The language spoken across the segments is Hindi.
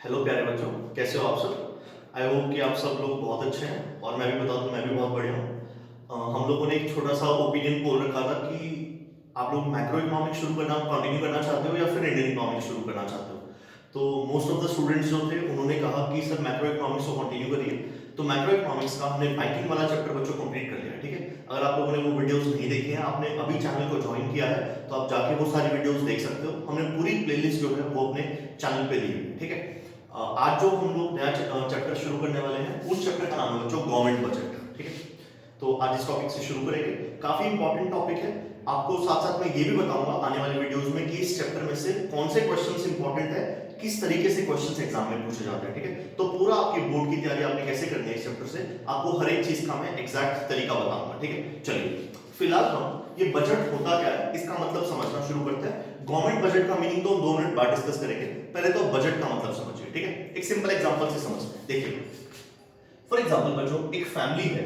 हेलो प्यारे बच्चों, कैसे हो आप सब। आई होप कि आप सब लोग बहुत अच्छे हैं और मैं भी बता दूं मैं भी बहुत बढ़िया हूँ। हम लोगों ने एक छोटा सा ओपिनियन पोल रखा था कि आप लोग मैक्रो इकोनॉमिक्स शुरू करना कंटिन्यू करना चाहते हो या फिर इंडियन इकोनॉमिक्स शुरू करना चाहते हो। तो मोस्ट ऑफ द स्टूडेंट्स जो थे उन्होंने कहा कि सर मैक्रो इकोनॉमिक्स को कंटिन्यू करिए। तो मैक्रो इकोनॉमिक्स का हमने बैंकिंग वाला चैप्टर बच्चों कंप्लीट कर लिया, ठीक है। अगर आप लोगों ने वो वीडियोस नहीं देखे हैं, आपने अभी चैनल को ज्वाइन किया है, तो आप जाके वो सारी वीडियोस देख सकते हो। हमने पूरी प्लेलिस्ट जो है वो अपने चैनल पे दी है, ठीक है। आज जो हम लोग नया चैप्टर शुरू करने वाले हैं, उस चैप्टर का नाम है बच्चों गवर्नमेंट बजट, ठीक है। तो आज इस टॉपिक से शुरू करेंगे। काफी इंपॉर्टेंट टॉपिक है। आपको साथ साथ मैं ये भी बताऊंगा आने वाले वीडियोस में कि इस चैप्टर में से कौन से क्वेश्चंस इंपॉर्टेंट है, किस तरीके से क्वेश्चंस एग्जाम में पूछे जाते हैं, ठीक है। तो पूरा आपकी बोर्ड की तैयारी आपने कैसे करनी है इस चैप्टर से, आपको हर एक चीज का मैं एग्जैक्ट तरीका बताऊंगा, ठीक है। चलिए फिलहाल हम ये बजट होता क्या है इसका मतलब समझना शुरू करते हैं। गवर्नमेंट बजट का मीनिंग तो हम 2 मिनट बाद डिस्कस करेंगे, पहले तो बजट का मतलब समझिए, ठीक है। एक सिंपल एग्जांपल से समझते हैं। देखिए फॉर एग्जांपल बच्चों, एक फैमिली है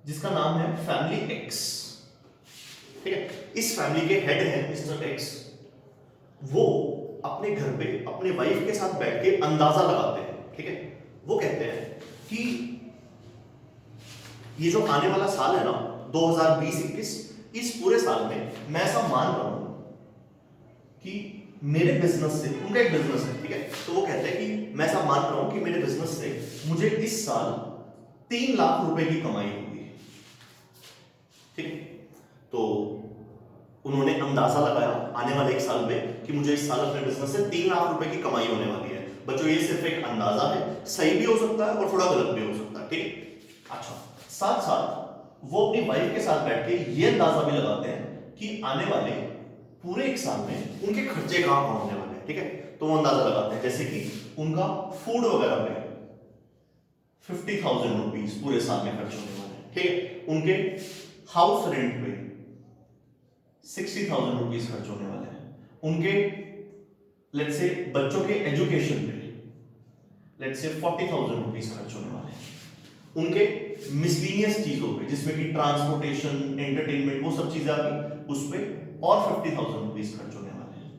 जिसका नाम है फैमिली एक्स, ठीक है। इस फैमिली के हेड है मिस्टर एक्स। वो अपने घर पे अपने वाइफ के साथ बैठ के अंदाजा लगाते हैं, ठीक है। वो कहते हैं कि ये जो आने वाला साल है ना 2020-21, इस पूरे साल में मैं ऐसा मान रहा हूं कि मेरे बिजनेस से, उनका एक बिजनेस है, ठीक है। तो वो कहते हैं कि मैं ऐसा मान रहा हूं कि मेरे बिजनेस से मुझे इस साल 3 लाख रुपए की कमाई होगी, ठीक है। तो उन्होंने अंदाजा लगाया आने वाले एक साल में कि मुझे इस साल अपने बिजनेस से 3 लाख रुपए की कमाई होने वाली है। बच्चों ये सिर्फ एक अंदाजा है, सही भी हो सकता है और थोड़ा गलत भी हो सकता है, ठीक है। अच्छा, साथ साथ वो अपनी वाइफ के साथ बैठ के ये अंदाजा भी लगाते हैं कि आने वाले पूरे एक साल में उनके खर्चे कहां कहां होने वाले हैं, ठीक है। तो वो अंदाजा लगाते हैं जैसे कि उनका फूड वगैरह पे 50,000 रुपीज पूरे साल में खर्च होने वाले हैं, ठीक है। उनके हाउस रेंट पे 60,000 रुपीज खर्च होने वाले हैं। उनके लेट्स से बच्चों के एजुकेशन पे लेट्स से 40,000 रुपीज खर्च होने वाले हैं। उनके मिसलीनियस चीजों पे जिसमें कि ट्रांसपोर्टेशन, एंटरटेनमेंट, वो सब चीजें आ गई, उस पे और 50,000 रुपीज खर्च होने वाले हैं,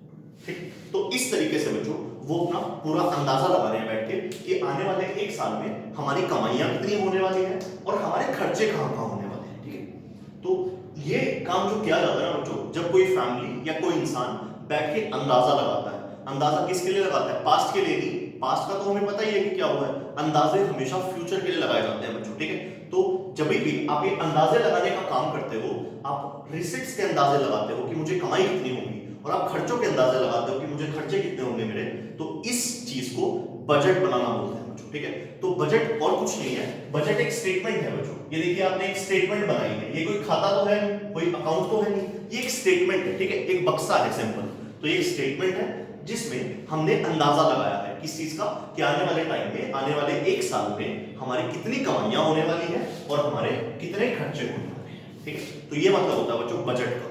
ठीक। तो इस तरीके से बच्चों वो अपना पूरा अंदाजा लगा रहे हैं बैठ के कि आने वाले एक साल में हमारी कमाइयां कितनी होने वाली हैं और हमारे खर्चे कहां कहां होने वाले हैं, ठीक है। तो ये काम जो किया जाता है ना बच्चों, जब कोई फैमिली या कोई इंसान बैठ के अंदाजा लगाता है, अंदाजा किसके लिए लगाता है, पास्ट के लिए नहीं। पास्ट का तो हमें पता ही है कि क्या हुआ है। अंदाजे हमेशा फ्यूचर के लिए लगाए जाते हैं बच्चों, ठीक है। तो जब भी आप ये अंदाजे लगाने का काम करते हो, आप रिसिट्स के अंदाजे लगाते हो कि मुझे कमाई कितनी होगी, और आप खर्चों के अंदाजे लगाते हो कि मुझे खर्चे कितने होंगे मेरे, तो इस चीज को बजट बनाना बोलते हैं बच्चों, ठीक है। तो बजट और कुछ नहीं है, बजट एक स्टेटमेंट है बच्चों। ये देखिए आपने एक स्टेटमेंट बनाई है, ये कोई खाता तो है नहीं, कोई अकाउंट तो है नहीं, ये एक स्टेटमेंट है, ठीक है। एक बक्सा है सिंपल। तो ये एक स्टेटमेंट है जिसमें हमने अंदाजा लगाया है किस चीज का, कि आने वाले टाइम में, आने वाले एक साल में हमारी कितनी कमाइयां होने वाली है और हमारे कितने खर्चे होने वाले हैं, ठीक है। तो ये मतलब होता है बच्चों बजट का।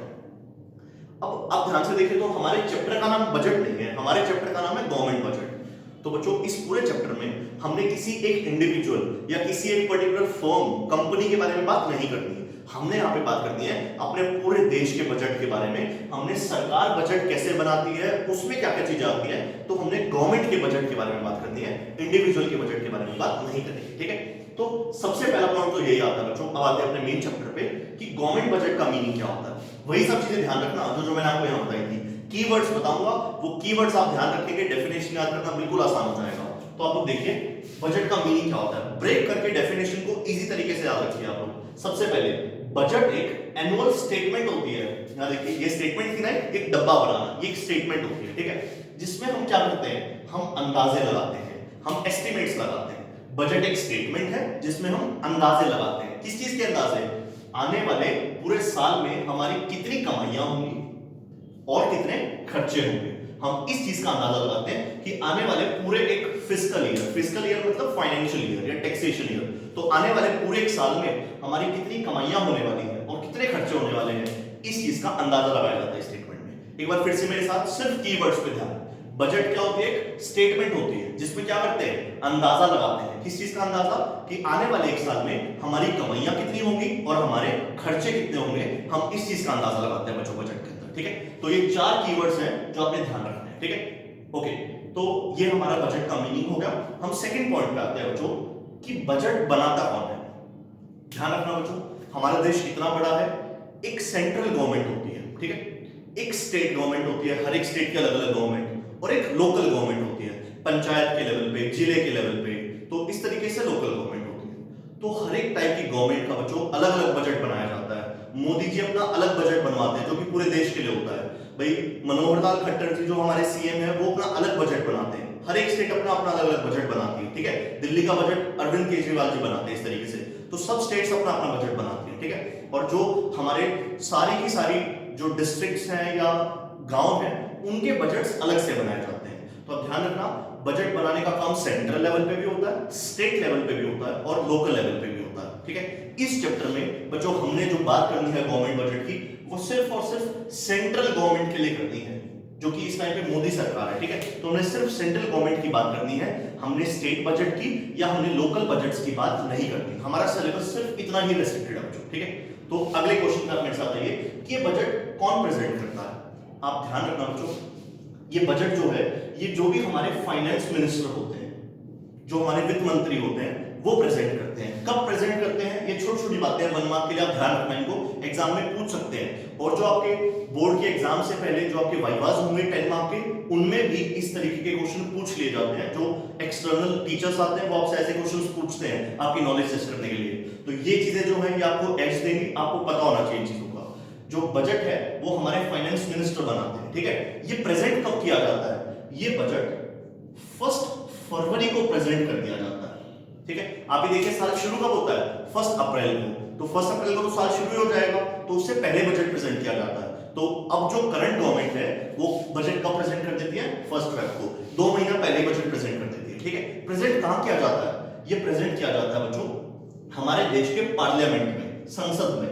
अब आप ध्यान से देखें तो हमारे चैप्टर का नाम बजट नहीं है, हमारे चैप्टर का नाम है गवर्नमेंट बजट। तो बच्चों इस पूरे चैप्टर में हमने किसी एक इंडिविजुअल या किसी एक पर्टिकुलर फर्म, कंपनी के बारे में बात नहीं करनी है। हमने यहाँ पे बात करनी है अपने पूरे देश के बजट के बारे में। हमने सरकार बजट कैसे बनाती है, उसमें क्या क्या चीजें आती है, तो हमने गवर्नमेंट के बजट के बारे में बात करनी है, इंडिविजुअल के बजट के बारे में बात नहीं करेंगे, ठीक है। तो सबसे पहला पॉइंट तो यही आता है बच्चों। अब आते हैं अपने मेन चैप्टर पे कि गवर्नमेंट बजट का मीनिंग क्या होता है। वही सब चीजें ध्यान रखना जो मैंने आपको यहाँ बताई थी। कीवर्ड्स बताऊंगा, वो कीवर्ड्स आप ध्यान रखेंगे, डेफिनेशन याद करना बिल्कुल आसान हो जाएगा। तो आप लोग देखिए बजट का मीनिंग क्या होता है, ब्रेक करके डेफिनेशन को इजी तरीके से याद रखिए आप लोग। सबसे पहले बजट एक एनुअल स्टेटमेंट होती है। यहां देखिए ये स्टेटमेंट थी ना, एक डब्बा बनाना, ये एक स्टेटमेंट होती है, ठीक है। जिसमें हम क्या करते हैं, हम अंदाजे लगाते हैं, हम एस्टिमेट्स लगाते हैं। बजट एक स्टेटमेंट है जिसमें हम अंदाजे लगाते हैं। किस चीज के अंदाजे, आने वाले पूरे साल में हमारी कितनी कमाइयां होंगी और कितने खर्चे होंगे। हम इस चीज का अंदाजा लगाते हैं कि आने वाले पूरे एक फिस्कल ईयर मतलब फाइनेंशियल ईयर या टैक्सेशन ईयर, तो आने वाले पूरे एक साल में हमारी कितनी कमाइयां होने वाली हैं और कितने खर्चे होने वाले हैं, इस चीज का अंदाजा लगाया जाता है स्टेटमेंट में। एक बार फिर से मेरे साथ सिर्फ कीवर्ड्स पे ध्यान। बजट क्या होती है, एक स्टेटमेंट होती है जिसमें क्या करते हैं, अंदाजा लगाते हैं। किस चीज का अंदाजा, कि आने वाले एक साल में हमारी कमाइयां कितनी होंगी और हमारे खर्चे कितने होंगे, हम इस चीज का अंदाजा लगाते हैं बच्चों बजट के अंदर, ठीक है। तो ये 4 कीवर्ड्स हैं जो आपने ध्यान रखना है, ठीक है। ओके, तो ये हमारा बजट का मीनिंग हो गया। हम सेकंड पॉइंट पे आते हैं बच्चों कि बजट बनाता कौन है। ध्यान रखना बच्चों, हमारा देश इतना बड़ा है, एक सेंट्रल गवर्नमेंट होती है, ठीक है, एक स्टेट गवर्नमेंट होती है, हर एक स्टेट के अलग अलग गवर्नमेंट, और एक लोकल गवर्नमेंट होती है, पंचायत के लेवल पे, जिले के लेवल पे, तो इस तरीके से लोकल गवर्नमेंट होती है। तो हर एक टाइप की गवर्नमेंट का बच्चों अलग अलग बजट बनाया जाता है। मोदी जी अपना अलग बजट बनवाते हैं जो कि पूरे देश के लिए होता है। भाई मनोहर लाल खट्टर जी जो हमारे सीएम है वो अपना अलग बजट बनाते हैं। हर एक स्टेट अपना अपना अलग अलग बजट बनाती है, ठीक है। दिल्ली का बजट अरविंद केजरीवाल जी बनाते हैं इस तरीके से। तो सब स्टेट्स अपना अपना बजट बनाती है, ठीक है। और जो हमारे सारी की सारी जो डिस्ट्रिक्ट्स हैं या गांव हैं उनके बजट्स अलग से बनाए जाते हैं। तो अब ध्यान रखना, बजट बनाने का काम सेंट्रल लेवल पे भी होता है, स्टेट लेवल पे भी होता है और लोकल लेवल पे भी होता है, ठीक है। इस चैप्टर में बच्चों हमने जो बात करनी है गवर्नमेंट बजट की, वो सिर्फ और सिर्फ सेंट्रल गवर्नमेंट के लिए करनी है, जो कि इस टाइम पे मोदी सरकार है, ठीक है। तो हमने सिर्फ सेंट्रल गवर्नमेंट की बात करनी है, हमने स्टेट बजट की या हमने लोकल बजट्स की बात नहीं करनी। हमारा सिलेबस सिर्फ इतना ही रेस्ट्रिक्टेड है बच्चों, ठीक है। तो अगले क्वेश्चन का मेरे साथ आइए कि ये बजट कौन प्रेजेंट करता है। आप ध्यान रखना बच्चों, ये बजट जो है ये जो भी हमारे फाइनेंस मिनिस्टर होते हैं, जो हमारे वित्त मंत्री होते हैं, वो प्रेजेंट करते हैं। कब प्रेजेंट करते हैं, ये छोटी छोटी बातें हैं, 1 मार्क के लिए आप ध्यान रखना, इनको एग्जाम में पूछ सकते हैं। और जो आपके बोर्ड के एग्जाम से पहले जो आपके वाइवाज होंगे 10 मार्क के, उनमें भी इस तरीके के क्वेश्चन पूछ लिए जाते हैं। जो एक्सटर्नल टीचर्स आते हैं वो आपसे ऐसे क्वेश्चन पूछते हैं आपकी नॉलेज टेस्ट करने के लिए। तो ये चीजें जो है ये आपको एज देंगी, आपको पता होना चाहिए चीजों का। जो बजट है वो हमारे फाइनेंस मिनिस्टर बनाते हैं, ठीक है। ये प्रेजेंट कब किया जाता है, ये बजट 1 फरवरी को प्रेजेंट कर दिया जाता है, ठीक है। आप ये देखिए साल शुरू कब होता है, 1 अप्रैल को। तो 1 अप्रैल को तो साल शुरू हो जाएगा, तो उससे पहले बजट प्रेजेंट किया जाता है। तो अब जो करंट गवर्नमेंट है वो बजट कब प्रेजेंट कर देती है, 1 फरवरी को, 2 महीना पहले बजट प्रेजेंट कर देती है, ठीक है। प्रेजेंट कहां किया जाता है, ये प्रेजेंट किया जाता है बच्चों हमारे देश के पार्लियामेंट में, संसद में,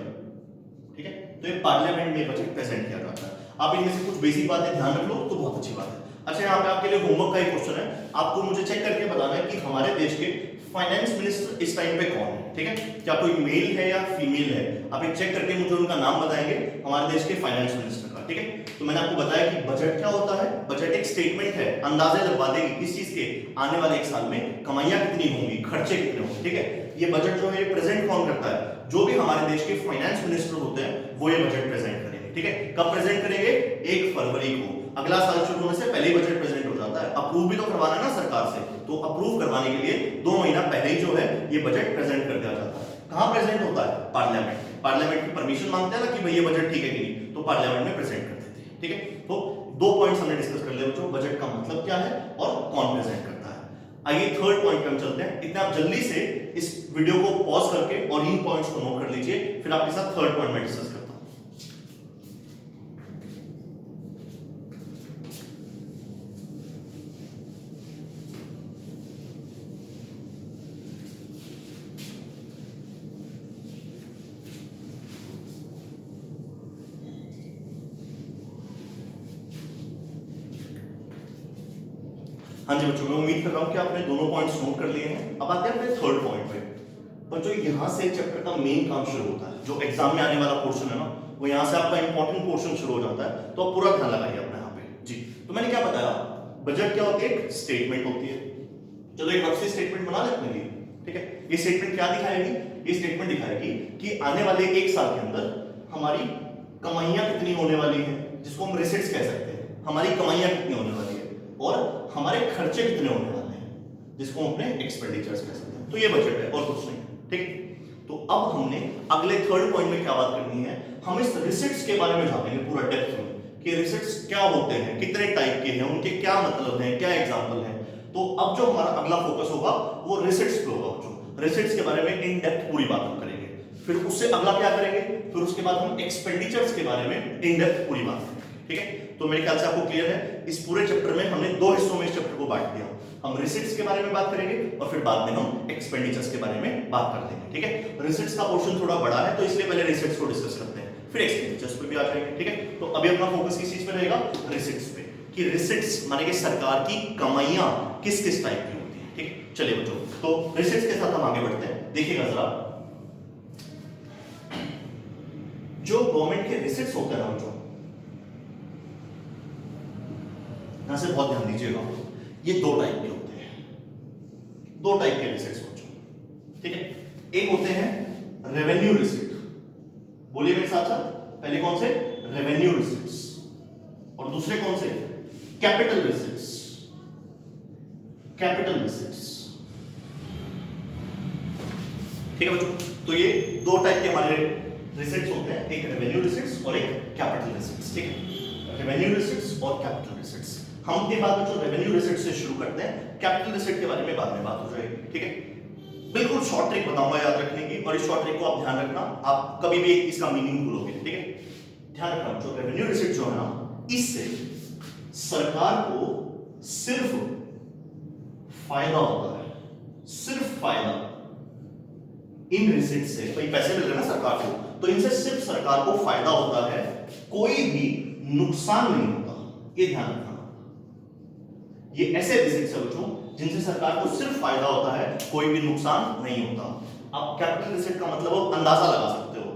ठीक है। तो ये पार्लियामेंट में बजट प्रेजेंट किया जाता है। आप इनमें से कुछ बेसिक बातें ध्यान रख लो तो बहुत अच्छी बात है। अच्छा, यहाँ पे आपके लिए होमवर्क का एक क्वेश्चन है, आपको मुझे चेक करके बताना है कि हमारे देश के फाइनेंस मिनिस्टर इस टाइम पे कौन है, ठीक है। क्या कोई मेल है या फीमेल है, आप एक चेक करके मुझे उनका नाम बताएंगे हमारे देश के फाइनेंस मिनिस्टर का, ठीक है। तो मैंने आपको बताया कि बजट क्या होता है। बजट एक स्टेटमेंट है, अंदाजे लगवा देगी किस चीज के आने वाले एक साल में कमाइयां कितनी होंगी, खर्चे कितने होंगे, ठीक है। ये बजट जो है ये प्रेजेंट कौन करता है, जो भी हमारे देश के फाइनेंस मिनिस्टर होते हैं वो ये बजट प्रेजेंट करेंगे, ठीक है। कब प्रेजेंट करेंगे, 1 फरवरी को। अगला साल शुरू होने से पहले ही बजट प्रेजेंट हो जाता है। अप्रूव भी तो करवाना है ना सरकार से, तो अप्रूव करवाने के लिए 2 महीना पहले ही जो है ये बजट प्रेजेंट कर दिया जाता है। कहां प्रेजेंट होता है, पार्लियामेंट में। पार्लियामेंट की परमिशन मांगते हैं ना कि भाई ये बजट ठीक है कि नहीं, तो पार्लियामेंट में प्रेजेंट कर देते हैं, ठीक है। तो 2 पॉइंट्स हमने डिस्कस कर लिए बच्चों, बजट का मतलब क्या है और कौन प्रेजेंट करता है। आइए थर्ड पॉइंट पे हम चलते हैं। इतना आप जल्दी से इस वीडियो को पॉज करके और इन पॉइंट्स को नोट कर लीजिए, फिर आपके साथ थर्ड पॉइंट में डिस्कस करता हूं। हाँ जी बच्चों, मैं उम्मीद कर रहा हूं कि आपने दोनों पॉइंट्स नोट कर लिए हैं। अब आते हैं अपने थर्ड पॉइंट पे। बच्चों यहां से चैप्टर का मेन काम शुरू होता है, जो एग्जाम में आने वाला पोर्शन है ना, वो यहां से आपका इंपॉर्टेंट पोर्शन शुरू हो जाता है। तो आप पूरा ध्यान लगाइए अपने यहाँ पे जी। तो मैंने क्या बताया, बजट क्या होती है, एक स्टेटमेंट होती है। चलो एक रफ सी स्टेटमेंट बना लेते हैं, ठीक है। ये स्टेटमेंट क्या दिखाएगी, ये स्टेटमेंट दिखाएगी कि आने वाले 1 साल के अंदर हमारी कमाइयां कितनी होने वाली हैं, जिसको हम रिसीट्स कह सकते हैं। हमारी कमाइयां कितनी होने वाली है और हमारे खर्चे कितने होने वाले हैं, जिसको हम अपने एक्सपेंडिचर्स कह सकते हैं। तो ये बजट है और कुछ नहीं, ठीक। तो अब हमने अगले थर्ड पॉइंट में क्या बात करनी है, हम इस रिसीट्स के बारे में जानेंगे पूरा डेप्थ में कि रिसीट्स क्या होते हैं, कितने टाइप के हैं, उनके क्या मतलब हैं, क्या एग्जांपल हैं। तो अब जो हमारा अगला फोकस होगा वो रिसीट्स पे होगा। जो रिसीट्स के बारे में इन डेप्थ पूरी बात हम करेंगे, फिर उससे अगला क्या करेंगे, फिर उसके बाद हम एक्सपेंडिचर्स के बारे में इन डेप्थ पूरी बात करेंगे, ठीक है। तो मेरे ख्याल से आपको क्लियर है, इस पूरे चैप्टर में हमने 2 हिस्सों में इस चैप्टर को बांट दिया। हम रिसीट्स के बारे में बात करेंगे और फिर बाद में हम एक्सपेंडिचर्स के बारे में बात कर लेंगे, ठीक है। रिसीट्स का पोर्शन थोड़ा बड़ा है तो इसलिए पहले रिसीट्स को डिस्कस करते हैं, फिर एक्सपेंडिचर्स पे भी आ जाएंगे, ठीक है। तो अभी अपना फोकस किस चीज पे रहेगा, रिसीट्स पे, कि रिसीट्स माने कि सरकार की कमाइयां किस किस टाइप की होती है, ठीक है। चलिए बच्चों, तो रिसीट्स के साथ हम आगे बढ़ते हैं। देखिएगा जरा, जो गवर्नमेंट के रिसीट्स होते हैं ना बच्चों, यहां से बहुत ध्यान दीजिएगा, ये दो टाइप के होते हैं, दो टाइप के रिसिट्स बच्चों, ठीक है। एक होते हैं रेवेन्यू रिसिट, बोलिए मेरे साथ साथ, पहले कौन से, रेवेन्यू रिसिट्स, और दूसरे कौन से, कैपिटल रिसिट्स, कैपिटल रिसिट्स, ठीक है बच्चों। तो ये दो टाइप के हमारे रिसिट्स होते हैं, एक रेवेन्यू रिसिट्स और एक कैपिटल रिसिट्स, ठीक है। रेवेन्यू रिसिट्स और कैपिटल रिसिट्स, हम अपनी बात बच्चों रेवेन्यू रिसिट से शुरू करते हैं, कैपिटल रिसिट के बारे में बाद में बात हो जाएगी, ठीक है। बिल्कुल शॉर्ट ट्रिक बताऊंगा याद रखने की, और इस शॉर्ट ट्रिक को आप ध्यान रखना, आप कभी भी इसका मीनिंग भूलोगे, ठीक है। ध्यान रखना बच्चों, रेवेन्यू रिसिट जो है ना, इससे सरकार को सिर्फ फायदा होता है, सिर्फ फायदा। इन रिसिट से भाई पैसे मिल रहे हैं ना सरकार को, तो इनसे सिर्फ सरकार को फायदा होता है, कोई भी नुकसान नहीं होता, ये ध्यान रखना। ये ऐसे रिसिट्स है बच्चों जिनसे सरकार को सिर्फ फायदा होता है, कोई भी नुकसान नहीं होता। आप कैपिटल रिसिट का मतलब आप अंदाजा लगा सकते हो,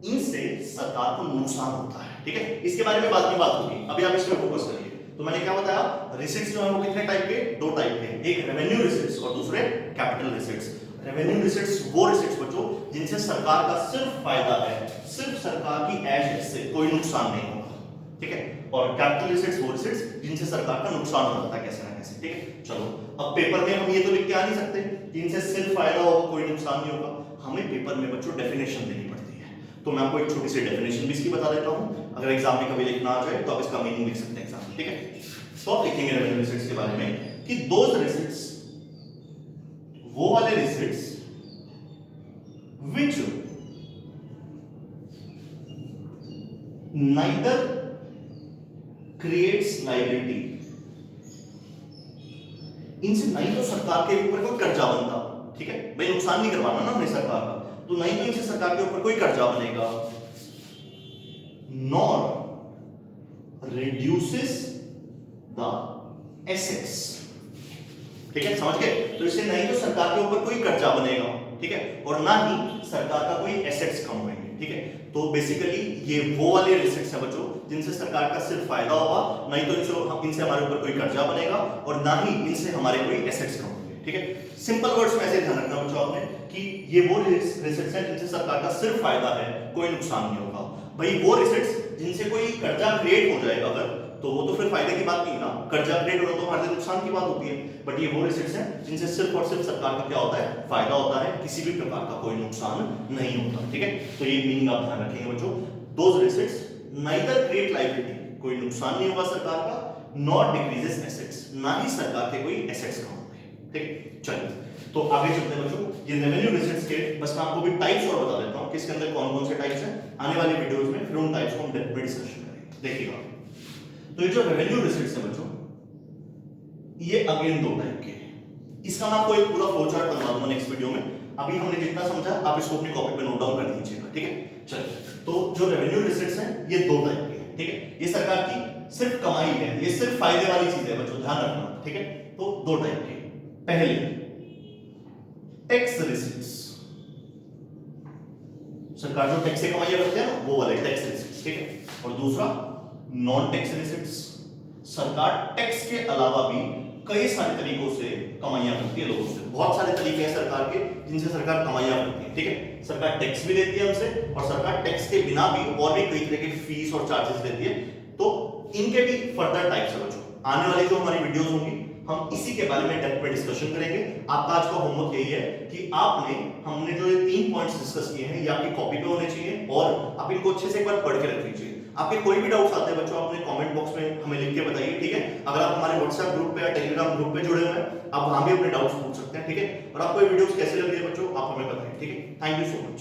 इनसे सरकार को नुकसान होता है, ठीक है। इसके बारे में बाद में बात होगी, अभी आप इसमें फोकस करिए। तो मैंने क्या बताया, रिसिट्स जो है वो कितने टाइप के, दो टाइप के, एक रेवेन्यू रिसिट्स और दूसरे कैपिटल रिसिट्स। रेवेन्यू रिसिट्स वो रिसिट्स बच्चों जिनसे सरकार का सिर्फ फायदा है, सिर्फ सरकार की ऐश से कोई नुकसान नहीं होगा, ठीक है। और कैपिटल रिसिट्स वो रिसिट्स जिनसे सरकार का नुकसान हो जाता है कैसे ना कैसे, ठीक है। चलो अब पेपर में हम ये तो लिख के आ नहीं सकते कि इनसे सिर्फ फायदा होगा कोई नुकसान नहीं होगा, हमें पेपर में बच्चों डेफिनेशन देनी पड़ती है। तो मैं आपको एक छोटी सी डेफिनेशन भी इसकी बता देता हूं, अगर एग्जाम में कभी लिखना आ जाए तो आप इसका मीनिंग लिख सकते हैं एग्जाम, ठीक है। तो आप लिखेंगे रेवेन्यू रिसिट्स के बारे में कि दोज रिसिट्स, वो वाले receipts which neither creates liability, इनसे नहीं तो सरकार के ऊपर कोई कर्जा बनता, ठीक है भाई, नुकसान नहीं करवाना ना हमें सरकार का, तो नहीं तो इनसे सरकार के ऊपर कोई कर्जा बनेगा, nor reduces the assets, ठीक है, समझ गए। तो इससे नहीं तो सरकार के ऊपर कोई कर्जा बनेगा, ठीक है, और ना ही सरकार का कोई एसेट्स कम होंगे, ठीक है। तो बेसिकली ये वो वाले रिसिट्स हैं बच्चों जिनसे सरकार का सिर्फ फायदा होगा, नहीं तो इनसे हमारे ऊपर कोई कर्जा बनेगा, और ना ही इनसे हमारे कोई एसेट्स कम होंगे, ठीक है। सिंपल वर्ड्स में ऐसे ध्यान रखना बच्चों आपने कि ये वो रिसिट्स हैं जिनसे सरकार का सिर्फ फायदा है, कोई नुकसान नहीं होगा। भाई वो रिसिट्स जिनसे कोई कर्जा क्रिएट हो जाएगा अगर, तो वो तो फिर फायदे की बात नहीं ना, कर्जा क्रिएट हो रहा तो हमारे नुकसान की बात होती है। बट ये वो रिसिट्स हैं जिनसे सिर्फ और सिर्फ सरकार का क्या होता है, फायदा होता है, किसी भी प्रकार का कोई नुकसान नहीं होता, ठीक है। तो ये मीनिंग आप ध्यान रखेंगे बच्चों, those receipts neither create liability, कोई नुकसान नहीं होगा सरकार का, नॉट डिक्रीजेस एसेट्स, ना ही सरकार के कोई एसेट्स कम होंगे, ठीक। चलिए तो आगे चलते हैं बच्चों, ये रेवेन्यू रिसिट्स के बस मैं आपको भी टाइप्स और बता देता हूं कि इसके अंदर कौन कौन से टाइप्स हैं, आने वाली वीडियोस में फिर उन टाइप्स को हम डेप्थ में डिस्कशन करेंगे, देखिएगा। तो ये जो रेवेन्यू रिसिट्स है बच्चों, ये अगेन दो टाइप के हैं, इसका मैं आपको एक पूरा फ्लो चार्ट बता दूंगा नेक्स्ट वीडियो में, अभी हमने जितना समझा आप इसको अपनी कॉपी पे नोट डाउन कर लीजिएगा, ठीक है। चलिए तो जो रेवेन्यू रिसिट्स हैं ये दो टाइप के हैं, ठीक है। ये सरकार की सिर्फ कमाई है, ये सिर्फ फायदे वाली चीज है बच्चों, ध्यान रखना, ठीक है। तो दो टाइप के, पहले टैक्स रिसिट्स, सरकार जो टैक्स से कमाई करती है ना वो वाले टैक्स रिसिट्स, ठीक है। और दूसरा नॉन टैक्स रिसिट्स, सरकार टैक्स के अलावा भी कई सारे तरीकों से कमाइयां करती है लोगों से, बहुत सारे तरीके हैं सरकार के जिनसे सरकार कमाइयां करती है, ठीक है। सरकार टैक्स भी देती है हमसे, और सरकार टैक्स के बिना भी और भी कई तरह के फीस और चार्जेस लेती है, तो इनके भी फर्दर टाइप्स है बच्चों। आने वाली जो हमारी वीडियोस होंगी हम इसी के बारे में डेप्थ में डिस्कशन करेंगे। आपका आज का होमवर्क यही है कि हमने जो ये 3 पॉइंट्स डिस्कस किए हैं ये आपकी कॉपी पे होने चाहिए, और आप इनको अच्छे से एक बार पढ़ के रख लीजिए। आपके कोई भी डाउट्स आते हैं बच्चों, अपने कमेंट बॉक्स में हमें लिख के बताइए, ठीक है। अगर आप हमारे व्हाट्सएप ग्रुप पे या टेलीग्राम ग्रुप पे जुड़े हुए हैं, आप वहां भी अपने डाउट्स पूछ सकते हैं, ठीक है। और आपको ये वीडियोस कैसे लग रही है बच्चों, आप हमें बताइए, ठीक है। Thank you so much.